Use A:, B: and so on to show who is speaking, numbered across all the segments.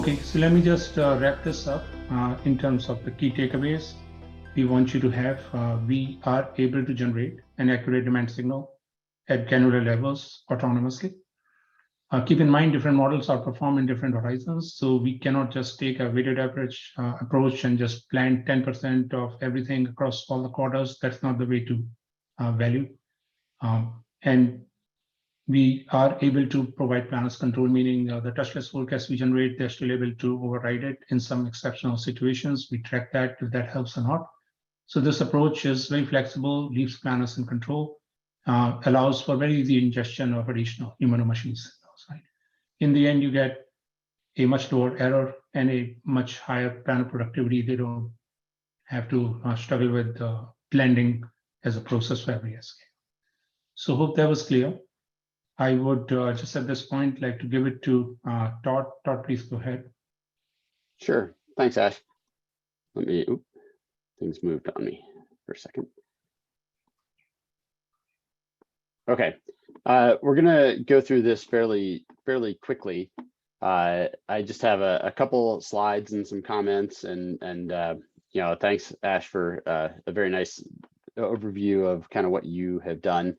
A: Okay, so let me just wrap this up in terms of the key takeaways we want you to have. We are able to generate an accurate demand signal at granular levels autonomously. Keep in mind, different models are performed in different horizons, so we cannot just take a weighted average approach and just plan 10% of everything across all the quarters. That's not the way to value. And we are able to provide planners control, meaning the touchless forecast we generate, they're still able to override it in some exceptional situations. We track that if that helps or not. So this approach is very flexible, leaves planners in control, allows for very easy ingestion of additional human or machine signals. Right? In the end, you get a much lower error and a much higher planner productivity. They don't have to struggle with blending as a process for every SK. So hope that was clear. I would just at this point like to give it to Todd. Todd, please go ahead.
B: Sure. Thanks, Ash. Let me, things moved on me for a second. Okay, we're gonna go through this fairly quickly. I just have a couple slides and some comments, and you know, thanks, Ash, for a very nice overview of kind of what you have done.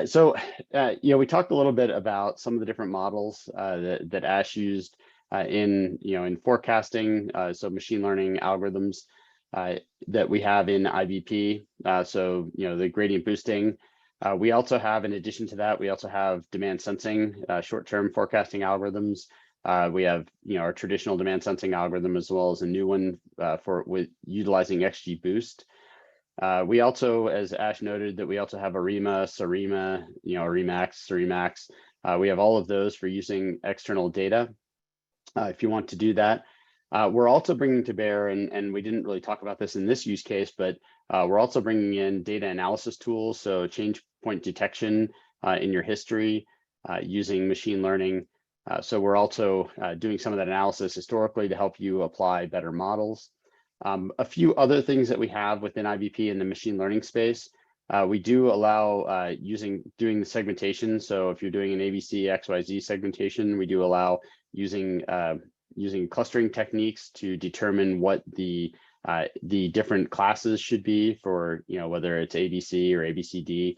B: So, you know, we talked a little bit about some of the different models that Ash used in forecasting, so machine learning algorithms that we have in IBP. So, you know, the gradient boosting. We also have, in addition to that, we also have demand sensing, short-term forecasting algorithms. We have, you know, our traditional demand sensing algorithm, as well as a new one with utilizing XGBoost. We also, as Ash noted, that we also have ARIMA, SARIMA, you know, ARIMAX, SARIMAX. We have all of those for using external data. If you want to do that, we're also bringing to bear, and we didn't really talk about this in this use case, but we're also bringing in data analysis tools, so change point detection in your history using machine learning. So we're also doing some of that analysis historically to help you apply better models. A few other things that we have within IBP in the machine learning space, we do allow doing the segmentation. So if you're doing an ABC XYZ segmentation, we do allow using clustering techniques to determine what the different classes should be for, you know, whether it's ABC or ABCD.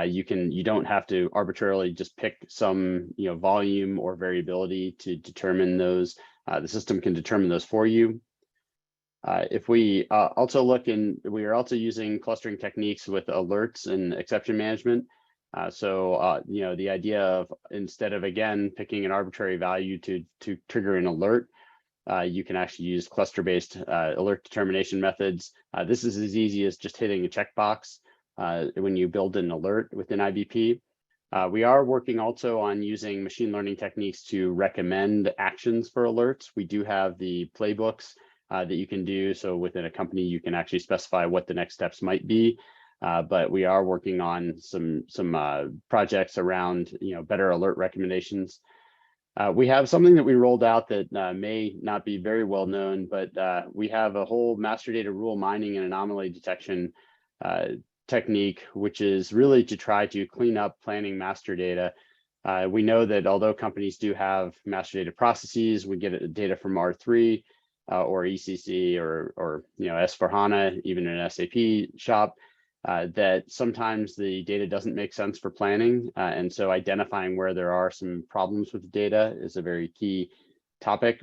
B: You don't have to arbitrarily just pick some, you know, volume or variability to determine those. The system can determine those for you. If we also look in, we are also using clustering techniques with alerts and exception management. So, you know, the idea of, instead of, again, picking an arbitrary value to trigger an alert, you can actually use cluster-based alert determination methods. This is as easy as just hitting a checkbox when you build an alert within IBP. We are working also on using machine learning techniques to recommend actions for alerts. We do have the playbooks that you can do. So within a company, you can actually specify what the next steps might be. But we are working on some projects around, you know, better alert recommendations. We have something that we rolled out that may not be very well known, but we have a whole master data rule mining and anomaly detection technique, which is really to try to clean up planning master data. We know that although companies do have master data processes, we get data from R3 or ECC or you know, S/4HANA, even an SAP shop, that sometimes the data doesn't make sense for planning. And so identifying where there are some problems with the data is a very key topic.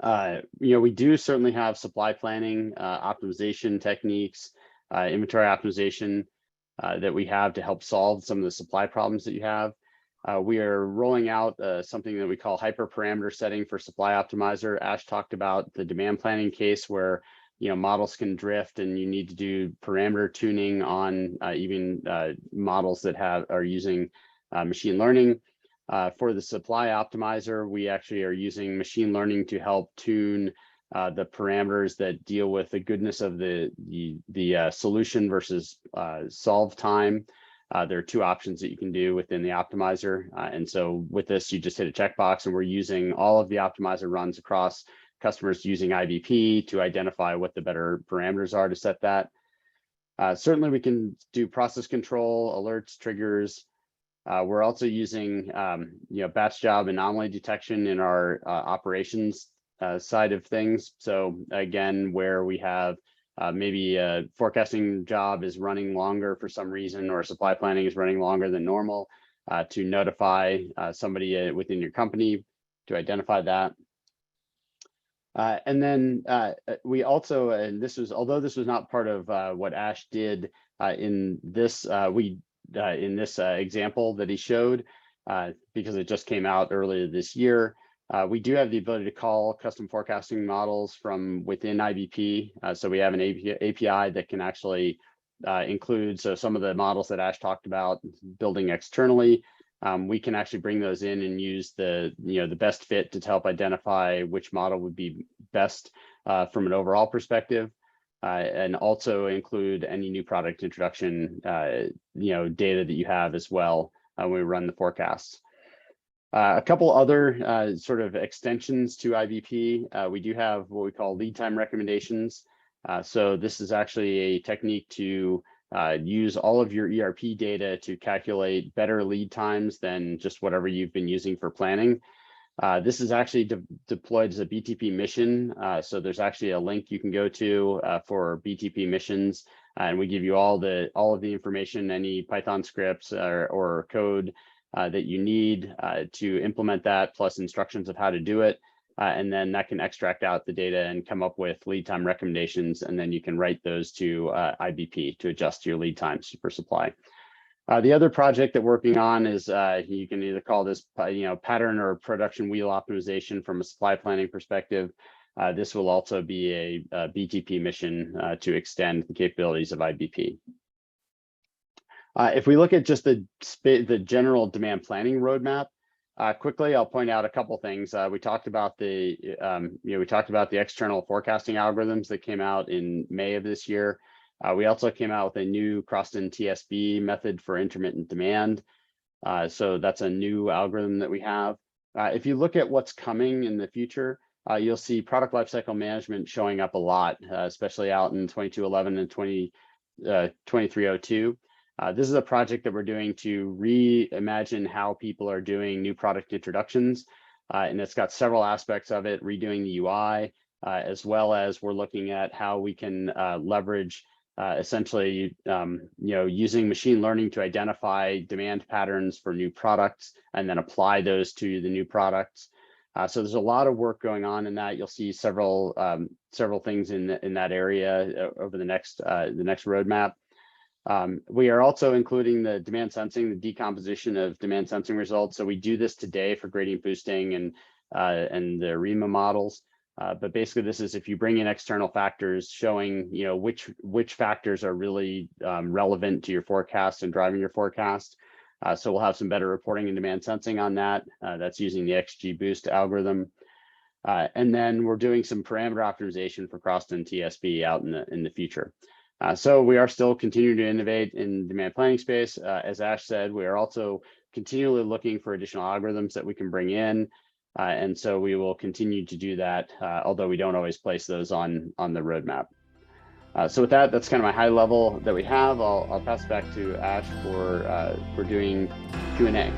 B: You know, we do certainly have supply planning, optimization techniques, inventory optimization that we have to help solve some of the supply problems that you have. We are rolling out something that we call hyperparameter setting for Supply Optimizer. Ash talked about the demand planning case where, you know, models can drift and you need to do parameter tuning on even models that are using machine learning. For the Supply Optimizer, we actually are using machine learning to help tune the parameters that deal with the goodness of the solution versus solve time. There are two options that you can do within the optimizer. And so with this, you just hit a checkbox, and we're using all of the optimizer runs across customers using IBP to identify what the better parameters are to set that. Certainly we can do process control, alerts, triggers. We're also using batch job anomaly detection in our operations side of things. So again, where we have maybe a forecasting job is running longer for some reason, or supply planning is running longer than normal, to notify somebody within your company to identify that. And then we also, and this was, although this was not part of what Ash did in this, example that he showed, because it just came out earlier this year, we do have the ability to call custom forecasting models from within IBP. So we have an API that can actually include, so some of the models that Ash talked about building externally, we can actually bring those in and use the best fit to help identify which model would be best from an overall perspective, and also include any new product introduction data that you have as well when we run the forecasts. A couple other sort of extensions to IBP. We do have what we call lead time recommendations. So this is actually a technique to use all of your ERP data to calculate better lead times than just whatever you've been using for planning. This is actually deployed as a BTP mission. So there's actually a link you can go to for BTP missions, and we give you all of the information, any Python scripts or code that you need to implement that, plus instructions of how to do it. And then that can extract out the data and come up with lead time recommendations, and then you can write those to IBP to adjust your lead times for supply. The other project that we're working on is you can either call this pattern or production wheel optimization from a supply planning perspective. This will also be a BTP mission to extend the capabilities of IBP. If we look at just the general demand planning roadmap, quickly, I'll point out a couple things. We talked about the external forecasting algorithms that came out in May of this year. We also came out with a new Croston TSB method for intermittent demand. So that's a new algorithm that we have. If you look at what's coming in the future, you'll see product lifecycle management showing up a lot, especially out in 2211 and 2302. This is a project that we're doing to reimagine how people are doing new product introductions. And it's got several aspects of it, redoing the UI, as well as we're looking at how we can leverage essentially, using machine learning to identify demand patterns for new products and then apply those to the new products. So there's a lot of work going on in that. You'll see several things in that area over the next roadmap. We are also including the demand sensing, the decomposition of demand sensing results. So we do this today for gradient boosting and the REMA models. But basically, this is if you bring in external factors showing which factors are really relevant to your forecast and driving your forecast. So we'll have some better reporting and demand sensing on that. That's using the XGBoost algorithm. And then we're doing some parameter optimization for Croston TSB out in the future. So we are still continuing to innovate in demand planning space. As Ash said, we are also continually looking for additional algorithms that we can bring in. And so we will continue to do that, although we don't always place those on the roadmap. So with that, that's kind of my high level that we have. I'll pass it back to Ash for doing Q&A.